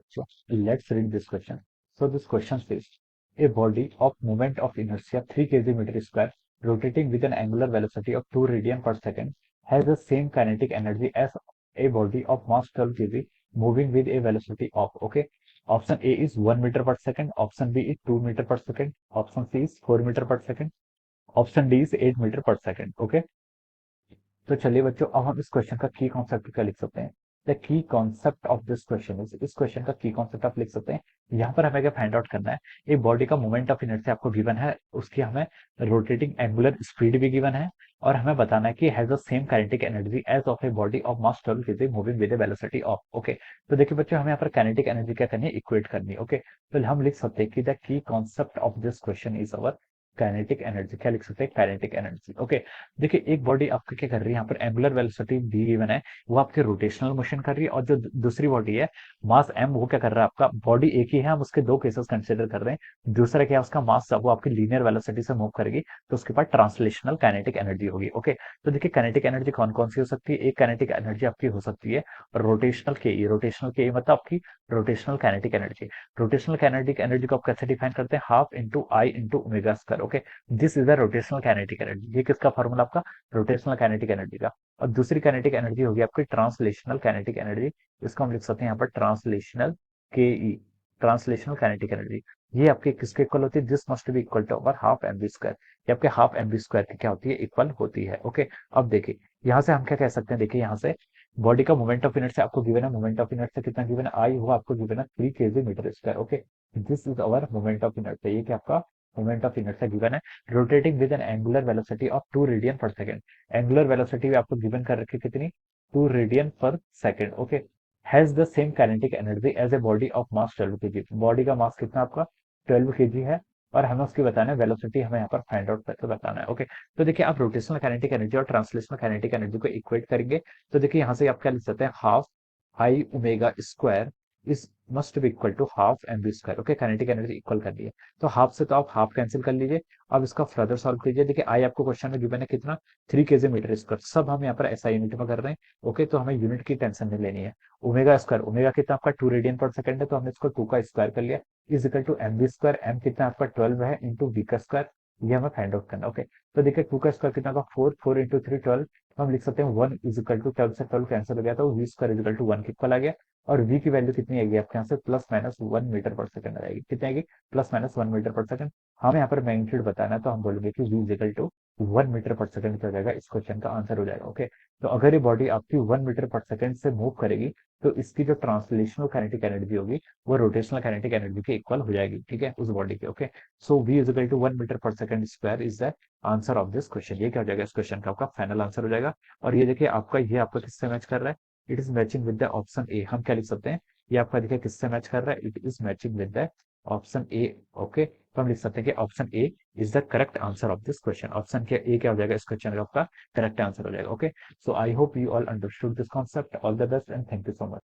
बच्चों, let's read this question. So this question says a body of moment of inertia 3 kg meter square rotating with an angular velocity of 2 radian per second has the same kinetic energy as a body of mass 12 kg moving with a velocity of, okay, option A is 1 meter per second, option B is 2 meter per second, option C is 4 meter per second, option D is 8 metre per second. Okay, तो चलिए बच्चों, अब हम इस question का की concept क्या लिख सकते हैं. The key concept of this question इस क्वेश्चन का की कॉन्सेप्ट आप लिख सकते हैं. यहाँ पर हमें क्या फाइंड आउट करना है, एक बॉडी का मोमेंट ऑफ इनर्शिया आपको गिवन है, उसकी हमें रोटेटिंग एंगुलर स्पीड भी गिवन है, और हमें बताना है कि has the same kinetic energy as of a body of mass 12 kg moving with a velocity of. Okay, तो देखिए बच्चों, हमें यहाँ पर काइनेटिक एनर्जी क्या करनी है, इक्वेट करनी है. ओके, तो हम लिख सकते हैं कि the key concept of this question is our kinetic energy. क्या लिख सकते हैं, काइनेटिक एनर्जी. ओके, देखिए एक बॉडी आपकी क्या कर रही है, यहाँ पर एंगुलर वेलोसिटी डी गिवन है, वो आपके रोटेशनल मोशन कर रही है, और जो दूसरी बॉडी है मास एम, वो क्या कर रहा है, आपका बॉडी एक ही है, हम उसके दो केसेस कंसिडर कर रहे हैं. दूसरा क्या है, उसका मास वो आपकी लीनियर वेलोसिटी से मूव करेगी, तो उसके पास ट्रांसलेशनल काइनेटिक एनर्जी होगी. ओके, तो देखिए काइनेटिक एनर्जी कौन कौन सी हो सकती है, एक काइनेटिक एनर्जी आपकी हो सकती है रोटेशनल के ई. रोटेशनल के ई मतलब आपकी rotational kinetic energy. Rotational kinetic energy को आप कैसे डिफाइन करते हैं, half into I into omega square. Okay, this is the rotational kinetic energy. ये किसका फॉर्मूला, आपका रोटेशनल काइनेटिक एनर्जी का. और दूसरी काइनेटिक एनर्जी होगी आपकी ट्रांसलेशनल काइनेटिक एनर्जी. इसको हम लिख सकते हैं यहाँ पर ट्रांसलेशनल के ई, ट्रांसलेशनल काइनेटिक एनर्जी. ये आपके किसके इक्वल होती है, this must be equal to our half M B square. ये आपके हाफ एम बी स्क्वायर की क्या होती है, इक्वल होती है. ओके, अब देखिए यहाँ से हम क्या कह सकते हैं, देखिए यहाँ से बॉडी का मोमेंट ऑफ इनर्शिया आपको गिवन है, मोमेंट ऑफ इनर्शिया कितना गिवन है, आई, वो आपको गिवन है 3 kg metre square. Okay, this is our moment of inertia. ये क्या आपका मोमेंट ऑफ इनर्शिया गिवन है, rotating with an angular velocity of 2 radian per second. Angular velocity भी आपको गिवन कर रखी है कितनी, 2 radian per second. Okay, has the same kinetic energy as a body of mass 12 kg. Body का mass कितना आपका 12 kg है, और हमें उसकी बताना है वेलोसिटी, हमें यहाँ पर फाइंड आउट करके बताना है. ओके, तो देखिए आप रोटेशनल काइनेटिक एनर्जी और ट्रांसलेशनल काइनेटिक एनर्जी को इक्वेट करेंगे, तो देखिए यहाँ से आप क्या लिख सकते हैं, half I omega square is must be equal to half M B square. Okay, kinetic energy equal कर दी है, तो हाफ से तो आप हाफ कैंसिल कर लीजिए. अब इसका फर्दर सॉल्व कीजिए. देखिए आई आपको क्वेश्चन में गिवन है कितना, 3 kg मीटर स्क्वायर. सब हम यहाँ पर ऐसा यूनिट में कर रहे हैं. ओके, तो हमें यूनिट की टेंशन नहीं लेनी है. ओमेगा स्क्वायर, ओमेगा कितना आपका 2 रेडियन पर सेकंड है, तो हमने इसको 2 का स्क्वायर कर लिया, is equal to M B square. M कितना आपका 12 है, इंटू बी का स्क्वायर. ये हमें फाइंड आउट करना. ओके, तो देखिए 2 का स्क्वायर कितना होगा, 4, 4 इंटू 3 12. तो हम लिख सकते हैं 1 इज इक्वल टू 12 से 12 कैंसिल हो गया, तो V square is equal to 1 के इक्वल आ गया. और v की वैल्यू कितनी आएगी आपके यहाँ से, plus minus 1 metre per second आएगी. कितनी आएगी, plus minus 1 metre per second. हमें यहाँ पर मैग्नीट्यूड बताना है, तो हम बोलेंगे कि v is equal to 1 metre per second हो जाएगा, इस क्वेश्चन का आंसर हो जाएगा. ओके, तो अगर ये बॉडी आपकी 1 मीटर पर सेकंड से मूव करेगी, तो इसकी जो ट्रांसलेशनल काइनेटिक एनर्जी होगी, वो रोटेशनल काइनेटिक एनर्जी के इक्वल हो जाएगी. ठीक है, उस बॉडी के. Okay, so v is equal to 1 metre per second square is the answer of this question. ये क्या हो जाएगा, इस क्वेश्चन का आपका फाइनल आंसर हो जाएगा. और ये देखिए आपका, ये आपका किससे मैच कर रहा है, it is matching with the option A. हम क्या लिख सकते हैं, ये आपका देखिए किससे मैच कर रहा है, it is matching with the option A. Okay, तो हम लिख सकते हैं कि option A is the correct answer of this question. Option के ए क्या हो जाएगा, इस क्वेश्चन का आपका करेक्ट आंसर हो जाएगा. Okay, so I hope you all understood this concept. All the best and thank you so much.